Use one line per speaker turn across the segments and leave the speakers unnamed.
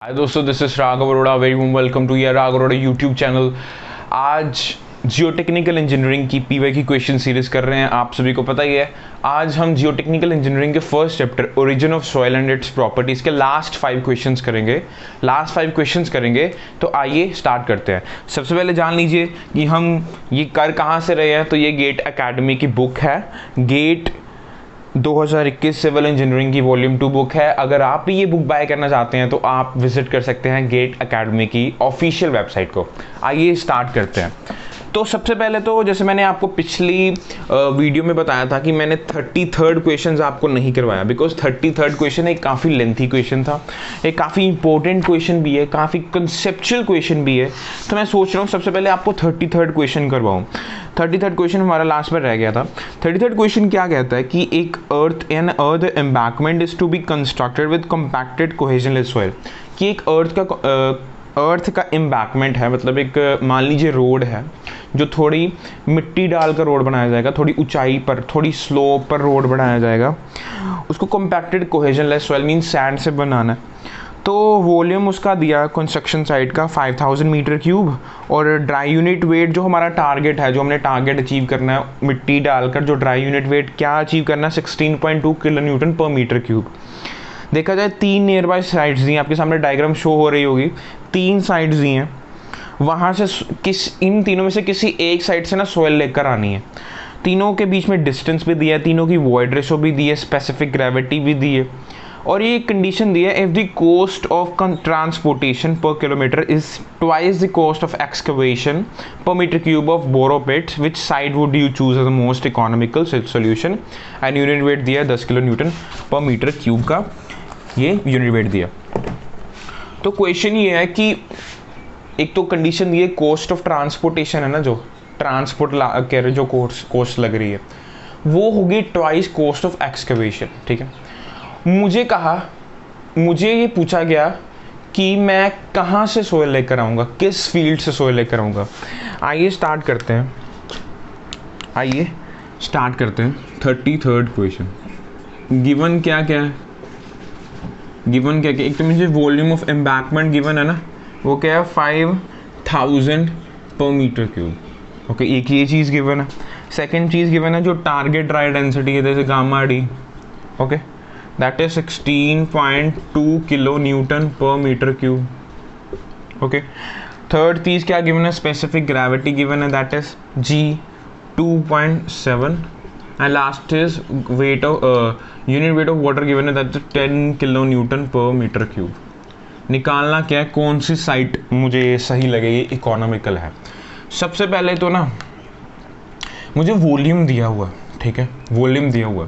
हाय दोस्तों, this is Raghav Arora. Very warm welcome to your Raghav Arora YouTube channel. आज geotechnical engineering की PY की क्वेश्चन सीरीज कर रहे हैं। आप सभी को पता ही है, आज हम जियोटेक्निकल इंजीनियरिंग के first chapter origin of soil and its properties के लास्ट 5 क्वेश्चंस करेंगे। तो आइए स्टार्ट करते हैं। सबसे पहले जान लीजिए कि हम ये कर कहाँ से रहे हैं। तो ये गेट एकेडमी की बुक है, गेट 2021 सिविल इंजीनियरिंग की वॉल्यूम 2 बुक है। अगर आप भी ये बुक बाय करना चाहते हैं तो आप विजिट कर सकते हैं गेट एकेडमी की ऑफिशियल वेबसाइट को। आइए स्टार्ट करते हैं। तो सबसे पहले तो जैसे मैंने आपको पिछली वीडियो में बताया था कि मैंने 33rd क्वेश्चन आपको नहीं करवाया, बिकॉज 33rd क्वेश्चन एक काफ़ी लेंथी क्वेश्चन था, एक काफ़ी इंपॉर्टेंट क्वेश्चन भी है, काफ़ी कंसेप्चुअल क्वेश्चन भी है। तो मैं सोच रहा हूँ सबसे पहले आपको 33rd क्वेश्चन करवाऊँ। 33rd क्वेश्चन हमारा लास्ट में रह गया था। 33rd क्वेश्चन क्या कहता है कि एक earth embankment is to be constructed with compacted cohesionless soil. कि एक अर्थ का एम्बैंकमेंट है, मतलब एक मान लीजिए रोड है जो थोड़ी मिट्टी डालकर रोड बनाया जाएगा, थोड़ी ऊंचाई पर, थोड़ी स्लोप पर रोड बनाया जाएगा। उसको compacted cohesionless soil mean sand से बनाना है। तो वॉल्यूम उसका दिया कंस्ट्रक्शन साइट का 5000 मीटर क्यूब, और ड्राई यूनिट वेट जो हमारा टारगेट है, जो हमने टारगेट अचीव करना है मिट्टी डालकर, जो ड्राई यूनिट वेट क्या अचीव करना है 16.2 kilo newton per metre cube. देखा जाए 3 नियर बाय साइड्स दी हैं, आपके सामने डायग्राम शो हो रही होगी। 3 साइड्स दी हैं, वहाँ से इन तीनों में से किसी एक साइड से ना सॉइल लेकर आनी है। तीनों के बीच में डिस्टेंस भी दिया है, तीनों की वॉइड रेशो भी दी है, स्पेसिफिक ग्रेविटी भी दी है, और ये कंडीशन दी है if the cost of transportation per kilometre is twice the cost of excavation per metre cube of borrow pits, which side would you choose as the most economical solution. And unit weight दिया 10 kilo newton per metre cube का, ये unit weight दिया। तो question ये है कि एक तो कंडीशन दी है कॉस्ट ऑफ ट्रांसपोर्टेशन है ना, जो ट्रांसपोर्ट कह रहे जो कॉस्ट लग रही है वो होगी ट्वाइस कॉस्ट ऑफ एक्सकवेशन। ठीक है, मुझे ये पूछा गया कि मैं कहाँ से सॉइल लेकर आऊँगा, किस फील्ड से सॉइल लेकर आऊँगा। आइए स्टार्ट करते हैं 33rd क्वेश्चन। गिवन क्या क्या है, एक तो मुझे वॉल्यूम ऑफ एम्बैंकमेंट गिवन है ना, वो क्या है 5000 पर मीटर क्यूब। ओके, एक ये चीज़ गिवन है। सेकंड चीज़ गिवन है जो टारगेट ड्राई डेंसिटी है, जैसे gamma D, okay, that is 16.2 kilo newton per metre cube. Okay, third चीज़ क्या गिवन है, स्पेसिफिक ग्रेविटी गिवन है, that is G 2.7, and last is weight of unit weight of water given है, that is 10 kilo newton per metre cube. निकालना क्या है, कौन सी site मुझे सही लगेगी, इकोनॉमिकल है। सबसे पहले तो ना मुझे वॉल्यूम दिया हुआ, ठीक है, वॉल्यूम दिया हुआ।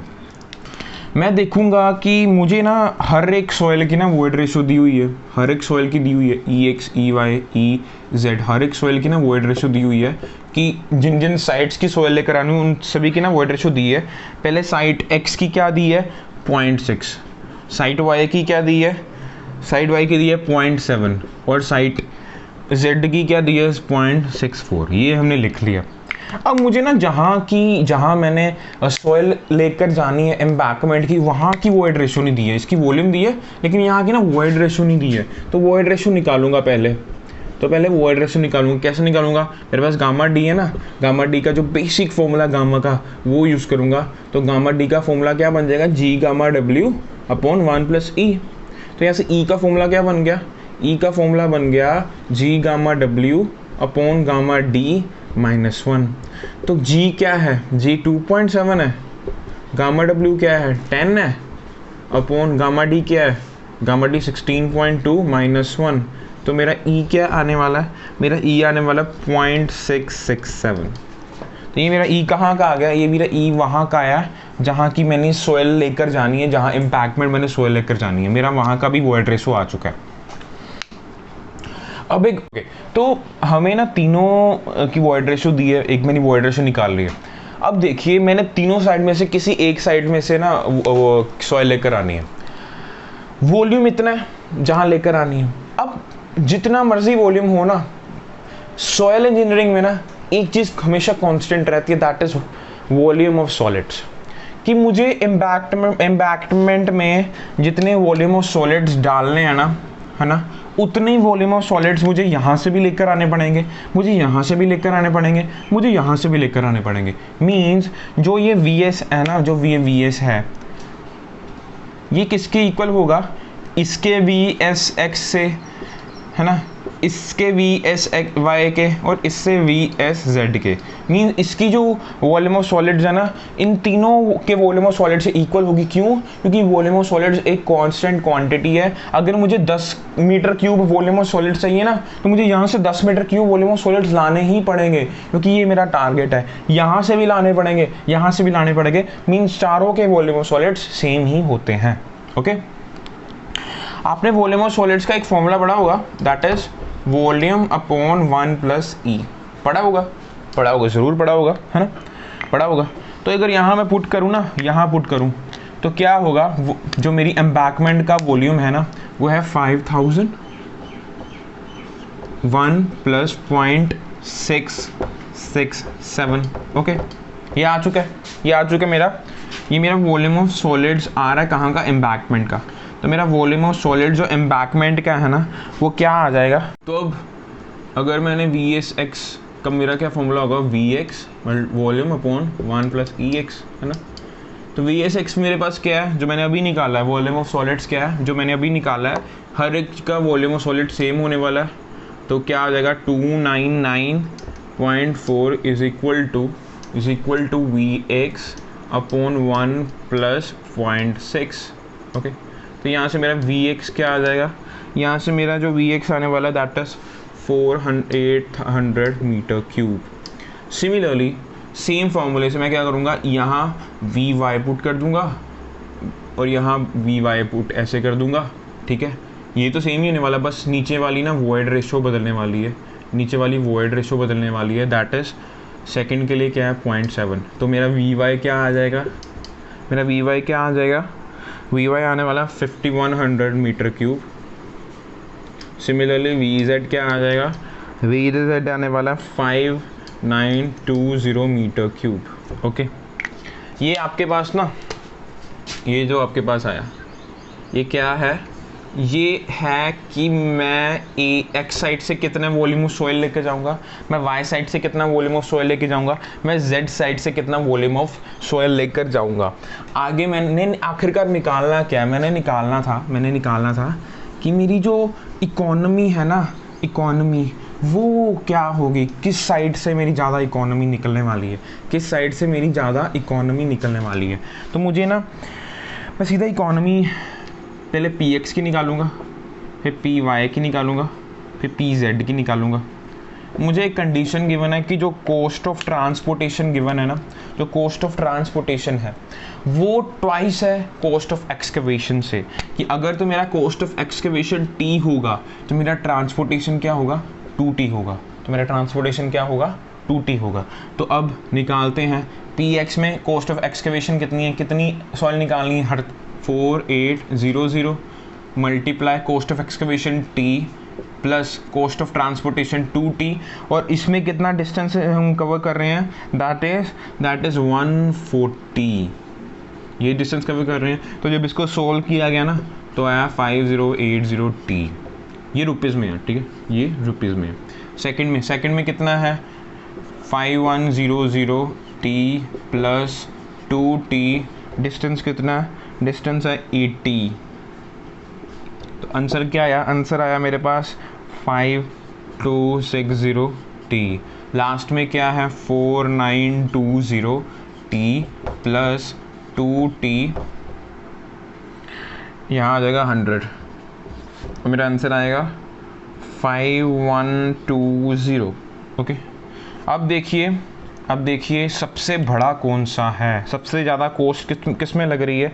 मैं देखूंगा कि मुझे ना हर एक सॉइल की ना वॉइड रेशो दी हुई है, हर एक सॉइल की दी हुई है, EX, EY, EZ, हर एक सॉइल की ना वॉइड रेशो दी हुई है कि जिन जिन साइट्स की सॉइल लेकर आनी उन सभी की ना वॉइड रेशो दी है। पहले साइट X की क्या दी है 0.6, साइट Y की क्या दी है, साइट Y की दी है 0.7, और साइट Z की क्या दी है 0.64। ये हमने लिख लिया। अब मुझे ना जहाँ मैंने सॉइल लेकर जानी है एम्बैंकमेंट की, वहाँ की वॉइड रेशो नहीं दी है, इसकी वॉल्यूम दी है लेकिन यहाँ की ना वॉइड रेशो नहीं दी है। तो वॉइड रेशो निकालूंगा पहले वॉइड रेशो निकालूंगा। कैसे निकालूंगा, मेरे पास गामा डी है ना, गामा डी का जो बेसिक फॉर्मूला गामा का वो यूज़ करूँगा। तो गामा डी का फॉर्मूला क्या बन जाएगा, G gamma W upon 1 + E। तो यहाँ से E का फॉर्मूला क्या बन गया, E का फॉर्मूला बन गया G gamma W upon gamma D -1। तो G क्या है, G 2.7 है, गामा W क्या है 10 है, अपॉन गामा D क्या है, गामा D 16.2 -1। तो मेरा E क्या आने वाला है, मेरा E आने वाला 0.667। तो ये मेरा E कहाँ का आ गया, ये मेरा E वहाँ का आया जहाँ की मैंने सॉइल लेकर जानी है, जहाँ इम्पैक्टमेंट मैंने सॉइल लेकर जानी है, मेरा वहाँ का भी वॉइड रेशो आ चुका है। अब तो हमें ना तीनों की वॉइड रेशो दी है, एक मैंने वॉइड रेशो निकाल ली है। अब देखिए मैंने तीनों साइड में से किसी एक साइड में से ना सॉइल लेकर आनी है, वॉल्यूम इतना है जहाँ लेकर आनी है। अब जितना मर्जी वॉल्यूम हो ना, सॉइल इंजीनियरिंग में ना एक चीज़ हमेशा कांस्टेंट रहती है, that is volume of solids. कि मुझे एम्बैंकमेंट में जितने वॉल्यूम ऑफ सॉलिड्स डालने हैं ना, है ना, उतने ही वॉल्यूम ऑफ सॉलिड्स मुझे यहाँ से भी लेकर आने पड़ेंगे, मुझे यहाँ से भी लेकर आने पड़ेंगे, मुझे यहाँ से भी लेकर आने पड़ेंगे। मीन्स जो ये VS है ना, जो VS है, ये किसके इक्वल होगा? इसके VSX से, है ना, इसके VSY के और इससे VSZ के। मीन इसकी जो वॉल्यूम ऑफ सॉलिड्स है ना, इन तीनों के वॉल्यूम ऑफ सॉलिड से इक्वल होगी। क्यों? क्योंकि वॉल्यूम ऑफ सॉलिड्स एक कांस्टेंट क्वांटिटी है। अगर मुझे 10 metre cube volume of solid चाहिए ना, तो मुझे यहाँ से 10 metre cube volume of solids लाने ही पड़ेंगे, क्योंकि ये मेरा टारगेट है। यहाँ से भी लाने पड़ेंगे, यहाँ से भी लाने पड़ेंगे। मीन्स चारों के वॉल्यूम ऑफ सॉलिड्स सेम ही होते हैं। ओके, आपने वॉल्यूम ऑफ सॉलिड्स का एक फॉर्मूला पढ़ा होगा, that is volume upon 1 plus e. पढ़ा होगा ज़रूर पढ़ा होगा, है ना, पढ़ा होगा। तो अगर यहाँ मैं पुट करूँ ना, यहाँ पुट करूँ तो क्या होगा? जो मेरी एम्बैकमेंट का वॉल्यूम है ना, वो है 5000 1 प्लस 0.667। ओके, ये आ चुका है मेरा, ये मेरा वॉल्यूम ऑफ सॉलिड्स आ रहा है कहाँ का? एम्बैकमेंट का। तो मेरा वॉल्यूम ऑफ सॉलिड जो एम्बैकमेंट का है ना, वो क्या आ जाएगा? तो अब अगर मैंने VSX का मेरा क्या फॉर्मूला होगा? VX volume upon 1 plus EX, है ना। तो VSX मेरे पास क्या है जो मैंने अभी निकाला है? वॉल्यूम ऑफ सॉलिड्स क्या है जो मैंने अभी निकाला है? हर एक का वॉल्यूम ऑफ सॉलिड सेम होने वाला है। तो क्या आ जाएगा? 299.4 is equal to VX upon 1 plus 0.6। Okay, तो यहाँ से मेरा VX क्या आ जाएगा? यहाँ से मेरा जो VX आने वाला है that is 800 metre cube. Similarly same फॉर्मूले से मैं क्या करूँगा? यहाँ VY पुट कर दूँगा और यहाँ VY पुट ऐसे कर दूँगा। ठीक है, ये तो सेम ही होने वाला, बस नीचे वाली ना वॉइड रेशो बदलने वाली है, दैट इज सेकंड के लिए क्या है? 0.7। तो मेरा VY क्या आ जाएगा? VY आने वाला 5100 मीटर क्यूब। सिमिलरली VZ क्या आ जाएगा? VZ आने वाला 5920 मीटर क्यूब। ओके, ये आपके पास ना, ये जो आपके पास आया, ये क्या है? ये है कि मैं X साइड से कितना वॉल्यूम ऑफ सॉइल लेके जाऊंगा, मैं Y साइड से कितना वॉल्यूम ऑफ सॉइल लेके जाऊंगा, मैं Z साइड से कितना वॉल्यूम ऑफ सॉइल लेकर जाऊंगा। आगे मैंने आखिरकार निकालना क्या? मैंने निकालना था कि मेरी जो इकोनॉमी है ना, इकोनॉमी वो क्या होगी, किस साइड से मेरी ज़्यादा इकोनॉमी निकलने वाली है, तो मुझे ना, मैं सीधा इकोनॉमी पहले PX की निकालूंगा, फिर PY की निकालूंगा, फिर PZ की निकालूंगा। मुझे एक कंडीशन गिवन है कि जो कॉस्ट ऑफ ट्रांसपोर्टेशन गिवन है ना, जो कॉस्ट ऑफ ट्रांसपोर्टेशन है वो ट्वाइस है कॉस्ट ऑफ एक्सकवेशन से, कि अगर तो मेरा कॉस्ट ऑफ एक्सकवेशन T होगा तो मेरा ट्रांसपोर्टेशन क्या होगा? 2T होगा। तो अब निकालते हैं PX में कॉस्ट ऑफ एक्सकवेशन कितनी है, कितनी सॉइल निकालनी है? हर 4800 multiply cost of excavation T plus cost of transportation 2T, और इसमें कितना डिस्टेंस हम कवर कर रहे हैं? That is 140। ये डिस्टेंस कवर कर रहे हैं। तो जब इसको सोल्व किया गया ना, तो आया 5080T। ये रुपीज़ में है, ठीक है, ये रुपीज़ में है। सेकंड में कितना है? 5100T plus 2T। डिस्टेंस कितना है? डिस्टेंस है 80। तो आंसर क्या आया? आंसर आया मेरे पास 5260T। लास्ट में क्या है? 4920T प्लस 2T, यहाँ आ जाएगा 100। तो मेरा आंसर आएगा 5120। ओके, अब देखिए सबसे बड़ा कौन सा है? सबसे ज़्यादा कॉस्ट किस में लग रही है?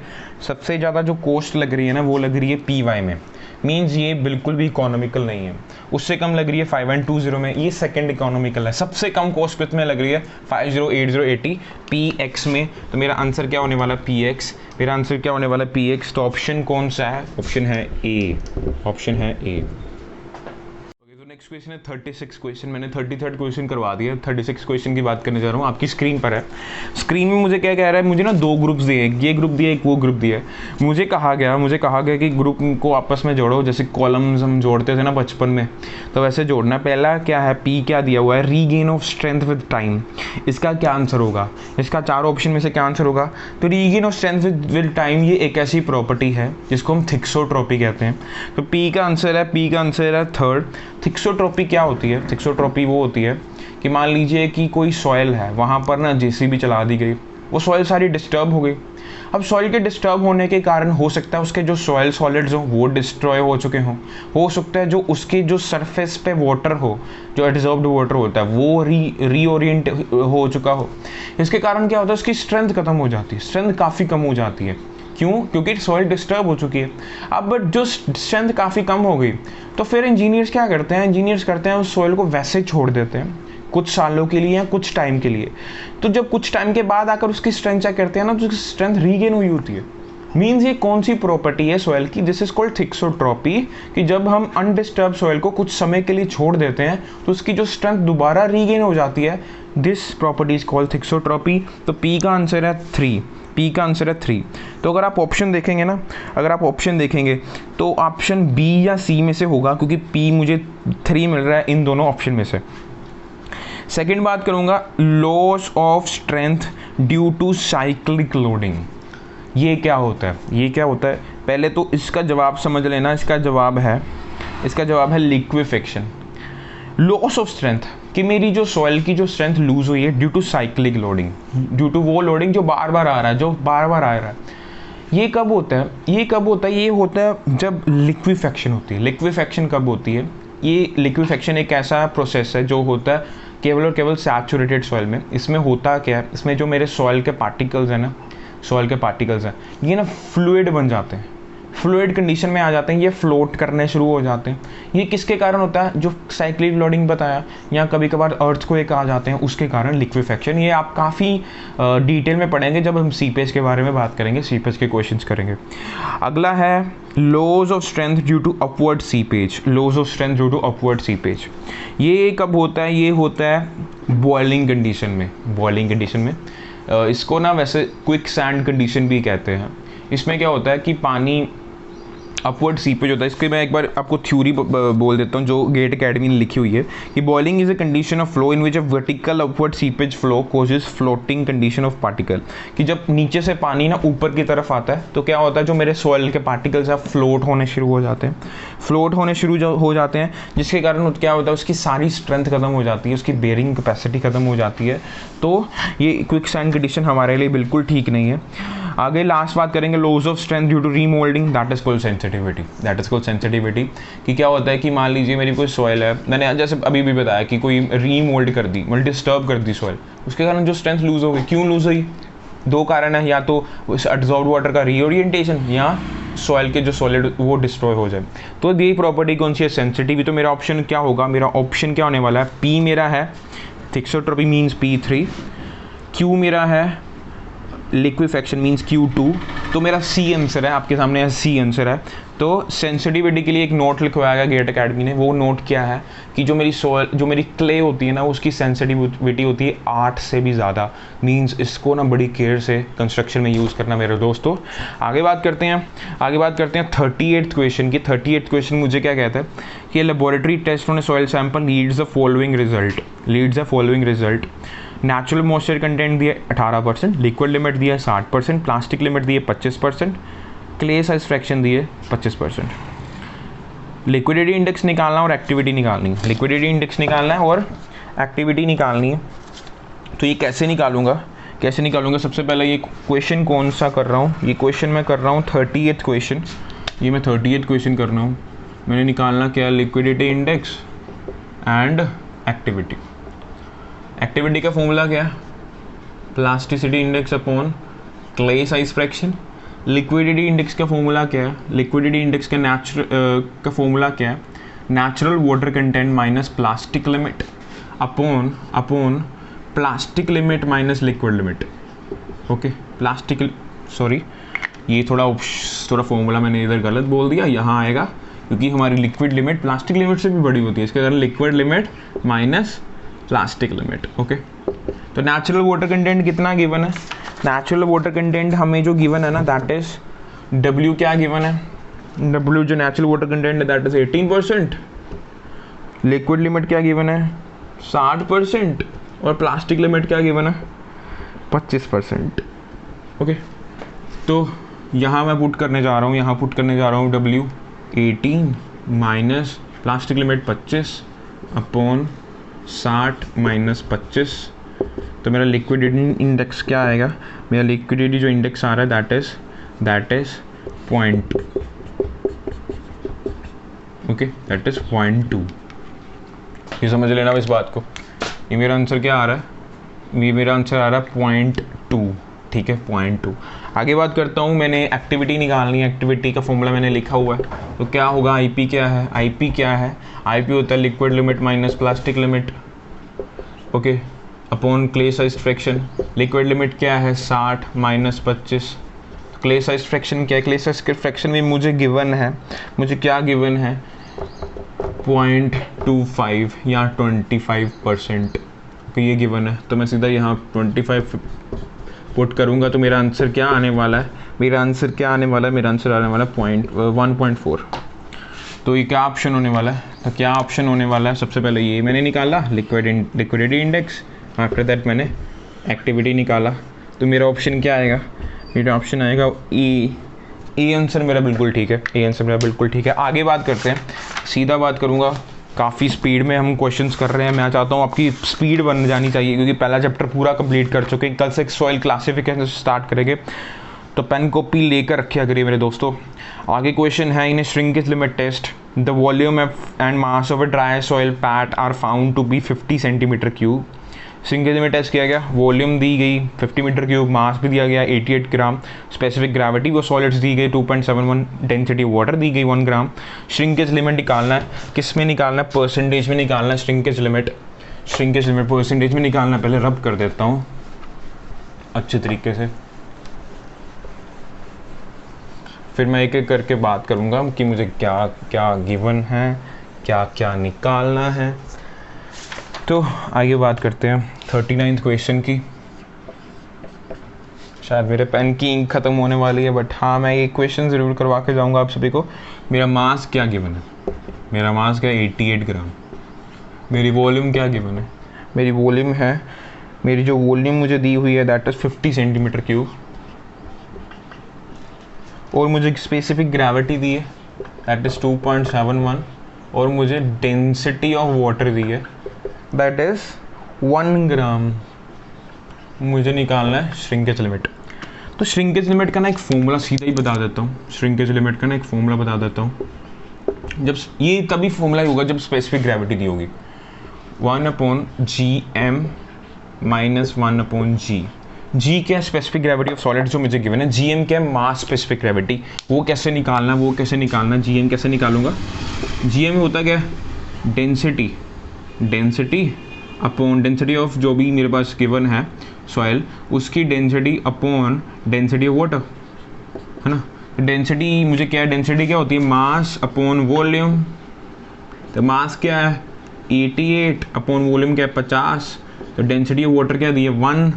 सबसे ज़्यादा जो कॉस्ट लग रही है ना, वो लग रही है PY में। मीन्स ये बिल्कुल भी इकोनॉमिकल नहीं है। उससे कम लग रही है 5120 में, ये सेकंड इकोनॉमिकल है। सबसे कम कॉस्ट किस में लग रही है? 508080 PX में। तो मेरा आंसर क्या होने वाला? PX। मेरा आंसर क्या होने वाला? PX। तो ऑप्शन कौन सा है? ऑप्शन है A। नेक्स्ट क्वेश्चन है 36 क्वेश्चन। मैंने 33rd क्वेश्चन करवा दिया। 36 क्वेश्चन की बात करने जा रहा हूँ, आपकी स्क्रीन पर है। स्क्रीन में मुझे क्या कह रहा है, मुझे ना 2 ग्रुप्स दिए, एक ये ग्रुप दिया, एक वो ग्रुप दिया है। मुझे कहा गया कि ग्रुप को आपस में जोड़ो, जैसे कॉलम्स हम जोड़ते थे ना बचपन में, तो वैसे जोड़ना। पहला क्या है, पी क्या दिया हुआ है, regain of strength with time. इसका क्या आंसर होगा, इसका 4 ऑप्शन में से क्या आंसर होगा? तो regain of strength with time ये एक ऐसी प्रॉपर्टी है जिसको हम थिक्सोट्रॉपी कहते हैं। तो पी का आंसर है 3rd। थिक्सोट्रॉपी क्या होती है? थिक्सोट्रॉपी वो होती है कि मान लीजिए कि कोई सॉइल है, वहाँ पर ना जेसीबी चला दी गई, वो सॉइल सारी डिस्टर्ब हो गई। अब सॉइल के डिस्टर्ब होने के कारण हो सकता है उसके जो सॉइल सॉलिड्स हो वो डिस्ट्रॉय हो चुके हों, हो सकता है जो उसकी जो सरफेस पे वाटर हो, जो एब्जॉर्ब्ड वाटर होता है वो रीओरिएंट हो चुका हो। इसके कारण क्या होता है, उसकी स्ट्रेंथ खत्म हो जाती है, स्ट्रेंथ काफ़ी कम हो जाती है। क्यों? क्योंकि सॉइल डिस्टर्ब हो चुकी है। अब बट जो स्ट्रेंथ काफ़ी कम हो गई, तो फिर इंजीनियर्स क्या करते हैं, इंजीनियर्स करते हैं उस सॉइल को वैसे छोड़ देते हैं कुछ सालों के लिए या कुछ टाइम के लिए। तो जब कुछ टाइम के बाद आकर उसकी स्ट्रेंथ चेक करते हैं ना, तो उसकी स्ट्रेंथ रीगेन हुई होती है। मीन्स ये कौन सी प्रॉपर्टी है सॉइल की, दिस इज कॉल्ड थिक्सोट्रॉपी, कि जब हम अनडिस्टर्ब सॉइल को कुछ समय के लिए छोड़ देते हैं तो उसकी जो स्ट्रेंथ दोबारा रीगेन हो जाती है। This property is called thixotropy. तो पी का आंसर है 3। पी का आंसर है 3। तो अगर आप ऑप्शन देखेंगे ना, तो ऑप्शन बी या सी में से होगा, क्योंकि पी मुझे 3 मिल रहा है इन दोनों ऑप्शन में से। सेकंड बात करूंगा, loss of strength due to cyclic loading. ये क्या होता है? पहले तो इसका जवाब समझ लेना। इसका जवाब है लिक्विफेक्शन। लॉस ऑफ स्ट्रेंथ कि मेरी जो सॉइल की जो स्ट्रेंथ लूज हुई है due to cyclic loading, due to वो लोडिंग जो बार बार आ रहा है। ये कब होता है? ये होता है जब लिक्विफेक्शन होती है। लिक्विफेक्शन कब होती है? ये लिक्विफेक्शन एक ऐसा प्रोसेस है जो होता है केवल और केवल सैचुरेटेड सॉइल में। इसमें होता क्या है, इसमें जो मेरे सॉइल के पार्टिकल्स हैं, ये ना फ्लूइड बन जाते हैं, फ्लूइड कंडीशन में आ जाते हैं, ये फ्लोट करने शुरू हो जाते हैं। ये किसके कारण होता है? जो साइक्लिक लोडिंग बताया, या कभी कभार अर्थक्वेक आ जाते हैं, उसके कारण लिक्विफेक्शन। ये आप काफ़ी डिटेल में पढ़ेंगे जब हम सीपेज के बारे में बात करेंगे, सीपेज के क्वेश्चंस करेंगे। अगला है loss of strength due to upward seepage. ये कब होता है? ये होता है बॉइलिंग कंडीशन में। इसको ना वैसे क्विक सैंड कंडीशन भी कहते हैं। इसमें क्या होता है कि पानी अपवर्ड सीपेज होता है। इसके मैं एक बार आपको थ्योरी बोल देता हूँ जो गेट अकेडमी ने लिखी हुई है कि boiling is a condition of flow in which a vertical upward seepage flow causes floating condition of particle. कि जब नीचे से पानी ना ऊपर की तरफ आता है तो क्या होता है, जो मेरे सॉइल के पार्टिकल्स हैं फ्लोट होने शुरू हो जाते हैं, जिसके कारण क्या होता है, उसकी सारी स्ट्रेंथ खत्म हो जाती है, उसकी बेयरिंग कैपेसिटी खत्म हो जाती है। तो ये क्विक सैंड कंडीशन हमारे लिए बिल्कुल ठीक नहीं है। आगे लास्ट बात करेंगे loss of strength due to remoulding, that is called sensitivity. कि क्या होता है कि मान लीजिए मेरी कोई सॉइल है, मैंने जैसे अभी भी बताया कि कोई रीमोल्ड कर दी, मतलब डिस्टर्ब कर दी सॉइल, उसके कारण जो स्ट्रेंथ लूज हो गई। क्यों लूज हुई? 2 कारण है, या तो एब्जॉर्ब्ड वाटर का रीओरिएंटेशन, या सॉइल के जो सॉलिड वो डिस्ट्रॉय हो जाए। तो ये प्रॉपर्टी कौन सी है? सेंसिटिव। तो मेरा ऑप्शन क्या होगा? मेरा ऑप्शन क्या होने वाला है? पी मेरा है थिक्सोट्रॉपी मीन्स P3, क्यू मेरा है लिक्विफेक्शन मीन्स Q2। तो मेरा सी आंसर है, आपके सामने सी आंसर है। तो सेंसिटिविटी के लिए एक नोट लिखवाया गया गेट अकेडमी ने। वो नोट क्या है कि जो मेरी क्ले होती है ना, उसकी सेंसिटिविटी होती है 8 से भी ज़्यादा। मीन्स इसको ना बड़ी केयर से कंस्ट्रक्शन में यूज़ करना मेरे दोस्तों। आगे बात करते हैं 38th क्वेश्चन की। 38th क्वेश्चन मुझे क्या कहता है कि laboratory test on a soil sample leads the following result. Natural moisture content दिया 18%, लिक्विड लिमिट दिया 60%, प्लास्टिक लिमिट दिए 25%, क्ले साइज फ्रैक्शन दिए 25%। लिक्विडिटी इंडेक्स निकालना और एक्टिविटी निकालनी है। तो ये कैसे निकालूंगा? सबसे पहले ये क्वेश्चन कौन सा कर रहा हूँ? ये क्वेश्चन मैं कर रहा हूँ 38th क्वेश्चन। ये मैं 38th क्वेश्चन कर रहा हूँ। मैंने निकालना क्या? Liquidity index and activity. Activity का फॉर्मूला क्या है? Plasticity index upon clay size fraction. Liquidity index का फॉर्मूला क्या है? लिक्विडिटी इंडेक्स का फॉर्मूला क्या है? Natural water content minus plastic limit upon plastic limit minus liquid limit. Okay, ये थोड़ा फॉर्मूला मैंने इधर गलत बोल दिया। यहाँ आएगा क्योंकि हमारी लिक्विड लिमिट प्लास्टिक लिमिट से भी बड़ी होती है, इसके कारण liquid limit minus plastic limit. Okay, तो नेचुरल वाटर कंटेंट कितना गिवन है? नेचुरल वाटर कंटेंट हमें जो गिवन है ना, दैट इज W क्या गिवन है? W जो नेचुरल वाटर कंटेंट है दैट इज 18%। लिक्विड लिमिट क्या गिवन है? 60%। और प्लास्टिक लिमिट क्या गिवन है? 25%। ओके, तो यहाँ मैं पुट करने जा रहा हूँ, यहाँ पुट करने जा रहा हूँ W 18 minus plastic limit 25 upon 60 minus 25। तो मेरा लिक्विडिटी इंडेक्स क्या आएगा? मेरा लिक्विडिटी जो इंडेक्स आ रहा है that is 0.2। Okay, that is 0.2। ये समझ लेना इस बात को। ये मेरा आंसर क्या आ रहा है? ये मेरा आंसर आ रहा है 0.2। ठीक है, 0.2। आगे बात करता हूँ, मैंने एक्टिविटी निकालनी है, एक्टिविटी का फॉर्मूला मैंने लिखा हुआ है। तो क्या होगा? आईपी क्या है? आईपी क्या है? आईपी होता है liquid limit minus plastic limit, okay, upon clay size fraction. Liquid limit क्या है? 60 माइनस 25। क्ले साइज फ्रैक्शन क्या है? क्ले साइज फ्रैक्शन में मुझे गिवन है, मुझे क्या गिवन है? 0.25 या 25%। तो ये गिवन है, तो मैं सीधा यहाँ 25 पुट करूँगा। तो मेरा आंसर क्या आने वाला है? मेरा आंसर क्या आने वाला है? मेरा आंसर आने वाला है 1.4। तो ये क्या ऑप्शन होने वाला है? तो क्या ऑप्शन होने वाला है? सबसे पहले ये मैंने निकाला लिक्विडिटी इंडेक्स, आफ्टर दैट मैंने एक्टिविटी निकाला। तो मेरा ऑप्शन क्या आएगा? मेरा ऑप्शन आएगा ए आंसर मेरा बिल्कुल ठीक है, ए आंसर मेरा बिल्कुल ठीक है। आगे बात करते हैं, सीधा बात करूँगा। काफ़ी स्पीड में हम क्वेश्चंस कर रहे हैं, मैं चाहता हूँ आपकी स्पीड बन जानी चाहिए, क्योंकि पहला चैप्टर पूरा कंप्लीट कर चुके हैं। कल से सॉइल क्लासिफिकेशन स्टार्ट करेंगे, तो पेन कॉपी लेकर रखिया करिए मेरे दोस्तों। आगे क्वेश्चन है, in shrinkage limit test the volume and mass of a dry soil pat are found to be 50 centimetre cube. Shrinkage limit test किया गया, वॉल्यूम दी गई 50 मीटर क्यूब, मास भी दिया गया 88 ग्राम, स्पेसिफिक ग्रेविटी वो सॉलिड्स दी गई 2.71, डेंसिटी वाटर दी गई 1 ग्राम। श्रिंकेज लिमिट निकालना है, किस में निकालना है? परसेंटेज में निकालना है। श्रिंकेज लिमिट परसेंटेज में निकालना है। पहले रब कर देता हूँ अच्छे तरीके से, फिर मैं एक एक करके बात करूँगा कि मुझे क्या क्या गिवन है, क्या क्या निकालना है। तो आगे बात करते हैं 39th क्वेश्चन की। शायद मेरे पेन की इंक ख़त्म होने वाली है, बट हाँ मैं ये क्वेश्चन ज़रूर करवा के जाऊँगा आप सभी को। मेरा मास क्या गिवन है? मेरा मास क्या है? 88 ग्राम। मेरी वॉल्यूम क्या गिवन है? मेरी वॉल्यूम है, मेरी जो वॉल्यूम मुझे दी हुई है दैट इज़ 50 सेंटीमीटर क्यूब, और मुझे स्पेसिफिक ग्रेविटी दी है दैट इज़ 2.71, और मुझे डेंसिटी ऑफ वाटर दी है दैट इज़ 1 ग्राम। मुझे निकालना है श्रिंकेज लिमिट। तो श्रिंकेज लिमिट का ना एक फॉर्मूला सीधा ही बता देता हूँ। श्रिंकेज लिमिट का ना एक फॉर्मूला बता देता हूँ। जब ये तभी फॉर्मूला ही होगा जब स्पेसिफिक ग्रेविटी दी होगी, 1/gm माइनस 1/g। जी क्या? स्पेसिफिक ग्रेविटी ऑफ सॉलिड जो मुझे गिवन है। gm क्या है? मास स्पेसिफिक ग्रेविटी। वो कैसे निकालना gm कैसे निकालूंगा? gm होता क्या है? डेंसिटी अपॉन डेंसिटी ऑफ जो भी मेरे पास गिवन है सॉइल, उसकी density upon density of water, है ना। डेंसिटी मुझे क्या है? डेंसिटी क्या होती है? Mass upon volume. तो मास क्या है? 88 अपॉन वॉल्यूम क्या है? 50। तो डेंसिटी ऑफ वाटर क्या दी है? 1।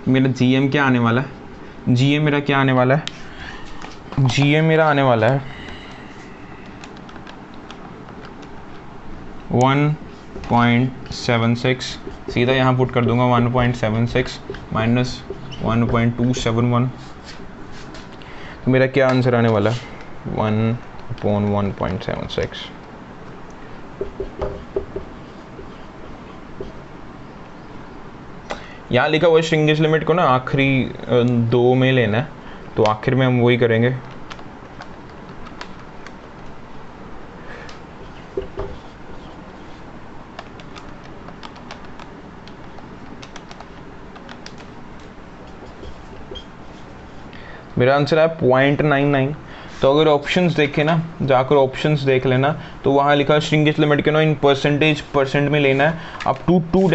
मेरा gm क्या आने वाला है? gm मेरा क्या आने वाला है? gm मेरा आने वाला है 1.76। सीधा यहाँ पुट कर दूंगा 1.76 माइनस 1.271। तो मेरा क्या आंसर आने वाला है? 1/1.76। यहाँ लिखा हुआ श्रिंकेज लिमिट को ना आखिरी 2 में लेना है, तो आखिर में हम वही करेंगे। मेरा आंसर है 0.99। तो अगर ऑप्शंस देखें ना, जाकर ऑप्शंस देख लेना, तो वहाँ लिखा है श्रिंकेज लिमिट के ना इन परसेंट में लेना है अप टू 2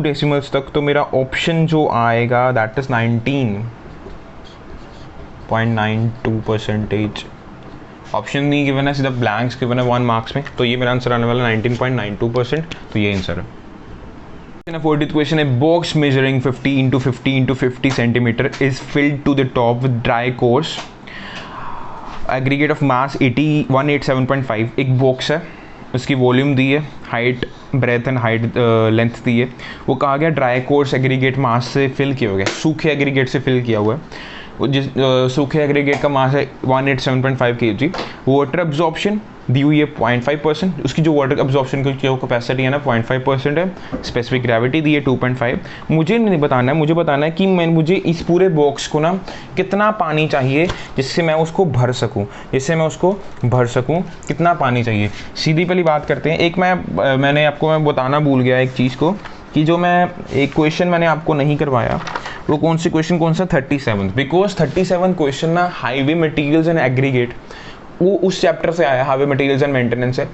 डेसिमल्स तक। तो मेरा ऑप्शन जो आएगा दैट इज 19.92%। ऑप्शन नहीं गिवन है, सीधा ब्लैंक्स गिवन है 1 मार्क्स में। तो ये मेरा आंसर आने वाला 19.92%, तो ये आंसर है। 40th क्वेश्चन है, box measuring 50 into 50 into 50 centimetre is filled to the top with dry coarse aggregate of mass 187.5। एक बॉक्स है, उसकी वॉल्यूम दी है, height breadth and height length दी है, वो कहा गया ड्राई कोर्स एग्रीगेट मास से फिल किया हो गया, सूखे एग्रीगेट से फिल किया हुआ है। वो जिस सूखे एग्रीगेट का मास है 187.5 kg। वाटर एब्जॉर्प्शन दी हुई है 0.5%, उसकी जो वाटर एब्जॉर्प्शन की जो कैपेसिटी है ना 0.5% है। स्पेसिफिक ग्रेविटी दी है 2.5। मुझे नहीं बताना है, मुझे बताना है कि मुझे इस पूरे बॉक्स को ना कितना पानी चाहिए जिससे मैं उसको भर सकूं, कितना पानी चाहिए। सीधी पहली बात करते हैं। एक मैंने आपको बताना भूल गया एक चीज़ को, कि जो मैं एक क्वेश्चन मैंने आपको नहीं करवाया, वो कौन सा 37, बिकॉज 37 क्वेश्चन ना हाईवे मटेरियल्स एंड एग्रीगेट, वो उस चैप्टर से आया, हाईवे मटेरियल्स एंड मेंटेनेंस है।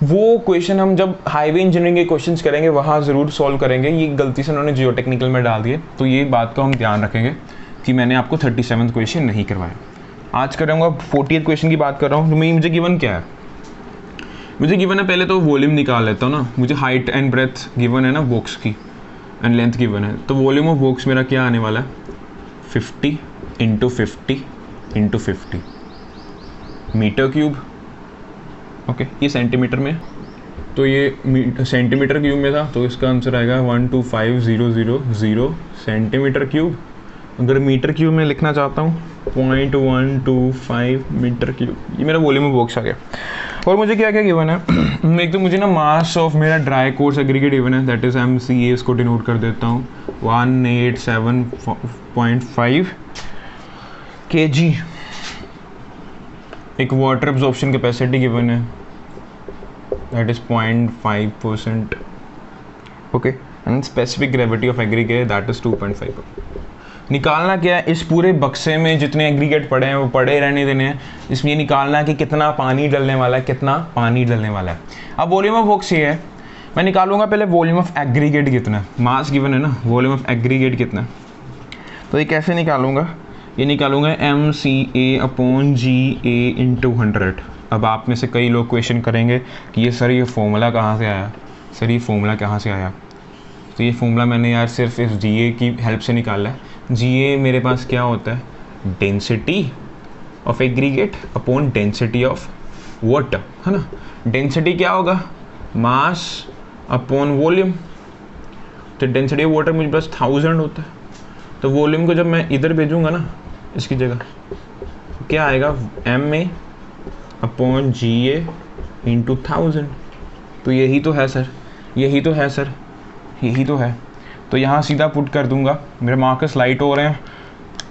वो क्वेश्चन हम जब हाईवे इंजीनियरिंग के क्वेश्चंस करेंगे वहाँ ज़रूर सॉल्व करेंगे। ये गलती से उन्होंने जियो टेक्निकल में डाल दिए, तो ये बात का हम ध्यान रखेंगे कि मैंने आपको 37 क्वेश्चन नहीं करवाया। आज करूँगा 40th क्वेश्चन की बात कर रहा हूँ। तो मुझे गिवन क्या है, मुझे गिवन है, पहले तो वॉल्यूम निकाल लेता हूँ ना। मुझे हाइट एंड ब्रेथ गिवन है ना बॉक्स की, एंड लेंथ गिवन है, तो वॉल्यूम ऑफ बॉक्स मेरा क्या आने वाला है 50 into 50 into 50 metre cube. Okay, ये सेंटीमीटर में, तो ये सेंटीमीटर क्यूब में था, तो इसका आंसर आएगा 125,000 सेंटीमीटर क्यूब। अगर मीटर क्यूब में लिखना चाहता हूँ 0.125 मीटर क्यूब। ये मेरा वॉल्यूम ऑफ बॉक्स आ गया। और मुझे क्या क्या गिवन है, एक तो मुझे ना मास ऑफ मेरा ड्राई कोर्स एग्रीगेट गिवन है, दैट इज MCA, इसको डिनोट कर देता हूँ 187.5 kg। एक वाटर एब्जॉर्प्शन कैपेसिटी गिवन है, that is 0.5%। Okay, and specific gravity of aggregate that is 2.5। निकालना क्या है, इस पूरे बक्से में जितने एग्रीगेट पड़े हैं वो पड़े रहने देने हैं। इसमें निकालना है कि कितना पानी डलने वाला है, अब वॉल्यूम ऑफ बॉक्स ये है, मैं निकालूंगा पहले वॉल्यूम ऑफ एग्रीगेट कितना है। मास गिवन है ना, वॉल्यूम ऑफ एग्रीगेट कितना है, तो ये कैसे निकालूंगा, ये निकालूंगा MCA/GA × 100। अब आप में से कई लोग क्वेश्चन करेंगे कि ये सर ये फॉर्मूला कहाँ से आया, तो ये फॉर्मूला मैंने यार सिर्फ इस GA की हेल्प से निकाला है। GA मेरे पास क्या होता है, density of aggregate upon density of water, है ना। डेंसिटी क्या होगा, मास अपॉन वॉल्यूम। तो डेंसिटी ऑफ वाटर मुझे पास 1000 होता है, तो वॉल्यूम को जब मैं इधर भेजूंगा ना इसकी जगह, तो क्या आएगा MA/GA × 1000। तो यही तो है। तो यहाँ सीधा पुट कर दूंगा। मेरे मार्कर्स लाइट हो रहे हैं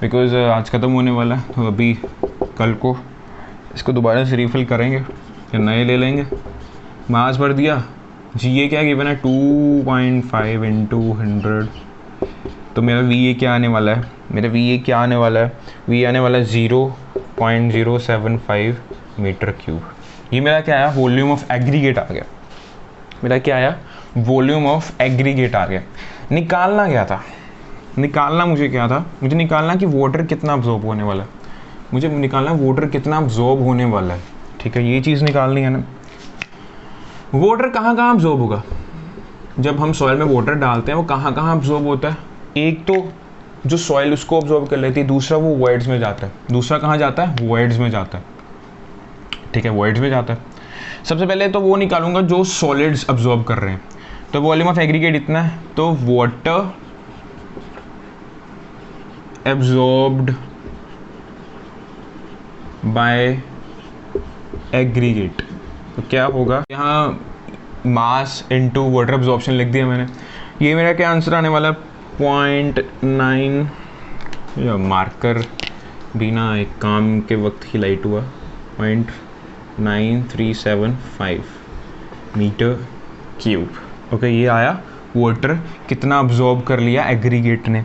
बिकॉज आज ख़त्म होने वाला है, तो अभी कल को इसको दोबारा से रिफिल करेंगे या नए ले लेंगे। मास भर दिया, GA क्या गिवन है 2.5 × 100। तो मेरा VA क्या आने वाला है, VA आने वाला है 0.075 मीटर क्यूब। ये मेरा क्या आया, वॉल्यूम ऑफ एग्रीगेट आ गया। निकालना क्या था, मुझे निकालना कि वाटर कितना अब्जॉर्ब होने वाला है। ठीक है, ये चीज़ निकालनी है ना। वाटर कहाँ अब्जॉर्ब होगा, जब हम सॉइल में वाटर डालते हैं वो कहाँ अब्जॉर्ब होता है। एक तो जो सॉइल उसको अब्जॉर्ब कर लेती है, दूसरा वो वॉइड्स में जाता है। दूसरा कहाँ जाता है, वॉइड्स में जाता है। ठीक है, वॉइड्स में जाता है। सबसे पहले तो वो निकालूंगा जो सॉलिड्स अब्जॉर्ब कर रहे हैं। तो वॉल्यूम ऑफ एग्रीगेट इतना है, तो वाटर एब्जॉर्ब्ड बाय एग्रीगेट, तो क्या होगा, यहाँ मास इनटू वाटर एब्जॉर्प्शन लिख दिया मैंने। ये मेरा क्या आंसर आने वाला है 0.9, या मार्कर भी ना एक काम के वक्त ही लाइट हुआ, 0.9375 मीटर क्यूब। ओके, ये आया वाटर कितना अब्जॉर्ब कर लिया एग्रीगेट ने।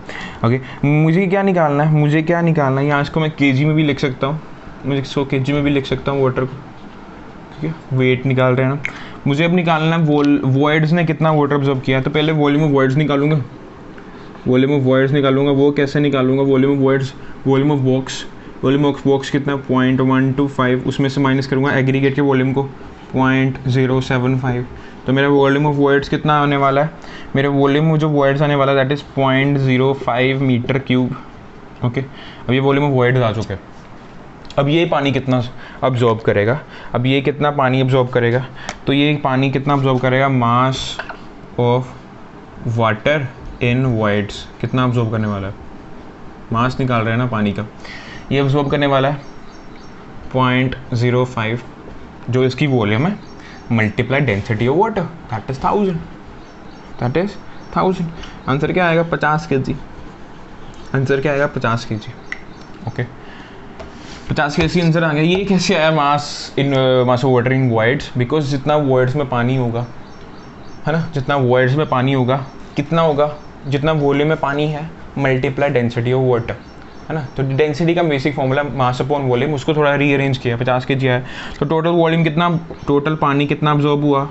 ओके, मुझे क्या निकालना है, यहाँ इसको मैं केजी में भी लिख सकता हूँ, मुझे इसको केजी में भी लिख सकता हूँ वाटर को। ठीक है, वेट निकाल रहे हैं ना। मुझे अब निकालना है वॉइड्स ने कितना वाटर अब्जॉर्ब किया। तो पहले वॉल्यूम ऑफ वॉइड्स निकालूंगा। वो कैसे निकालूंगा, volume of voids, volume of box volume of box कितना 0.125, उसमें से माइनस करूँगा एग्रीगेट के वॉल्यूम को 0.075, तो मेरा वॉल्यूम ऑफ वॉइड्स कितना आने वाला है, मेरे वॉल्यूम जो वॉइड्स आने वाला है that is 0.05 metre cube. Okay, अब ये वॉल्यूम ऑफ वॉइड्स आ चुके हैं। अब ये पानी कितना अब्जॉर्ब करेगा, अब ये कितना पानी अब्जॉर्ब करेगा, तो ये पानी कितना अब्जॉर्ब करेगा, mass of water in voids कितना अब्जॉर्ब करने वाला है, मास निकाल रहे हैं ना पानी का, ये अब्जॉर्ब करने वाला है 0.05 जो इसकी वॉल्यूम है multiply density of water that is 1000। Answer क्या आएगा 50 kg। आंसर क्या आएगा 50 kg। ओके, 50 kg आंसर आ गया। ये कैसे आया mass of water in voids, because जितना वॉइड्स में पानी होगा है ना, जितना वॉइड्स में पानी होगा कितना होगा, जितना वॉल्यूम में पानी है मल्टीप्लाई डेंसिटी ऑफ वाटर है ना। तो डेंसिटी का basic formula mass upon volume, उसको थोड़ा रीअरेंज किया, 50 kg है तो टोटल वॉल्यूम कितना, टोटल पानी कितना अब्जॉर्ब हुआ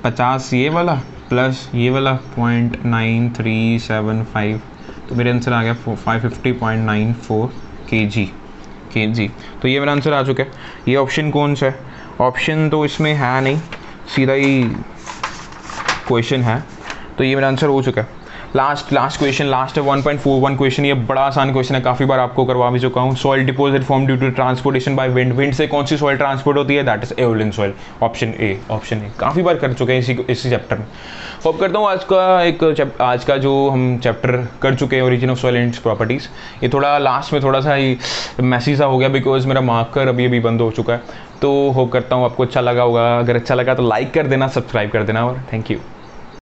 50 ये वाला प्लस ये वाला 0.9375, तो मेरा आंसर आ गया 550.94 kg। तो ये मेरा आंसर आ चुका है। ये ऑप्शन कौन सा है, ऑप्शन तो इसमें है नहीं, सीधा ही क्वेश्चन है, तो ये मेरा आंसर हो चुका है। लास्ट क्वेश्चन, लास्ट है 1.41 क्वेश्चन। ये बड़ा आसान क्वेश्चन है, काफ़ी बार आपको करवा भी चुका हूँ। Soil deposit form due to transportation by wind, wind से कौन सी सॉइल ट्रांसपोर्ट होती है, that is aeolian soil. Option A काफ़ी बार कर चुके हैं इसी चैप्टर में। होप करता हूँ आज का जो हम चैप्टर कर चुके हैं origin of soil and it's properties, ये थोड़ा लास्ट में थोड़ा सा ही मैसी सा हो गया बिकॉज मेरा मार्कर अभी बंद हो चुका है। तो होप करता हूँ आपको अच्छा लगा होगा, अगर अच्छा लगा तो लाइक कर देना, सब्सक्राइब कर देना और थैंक यू।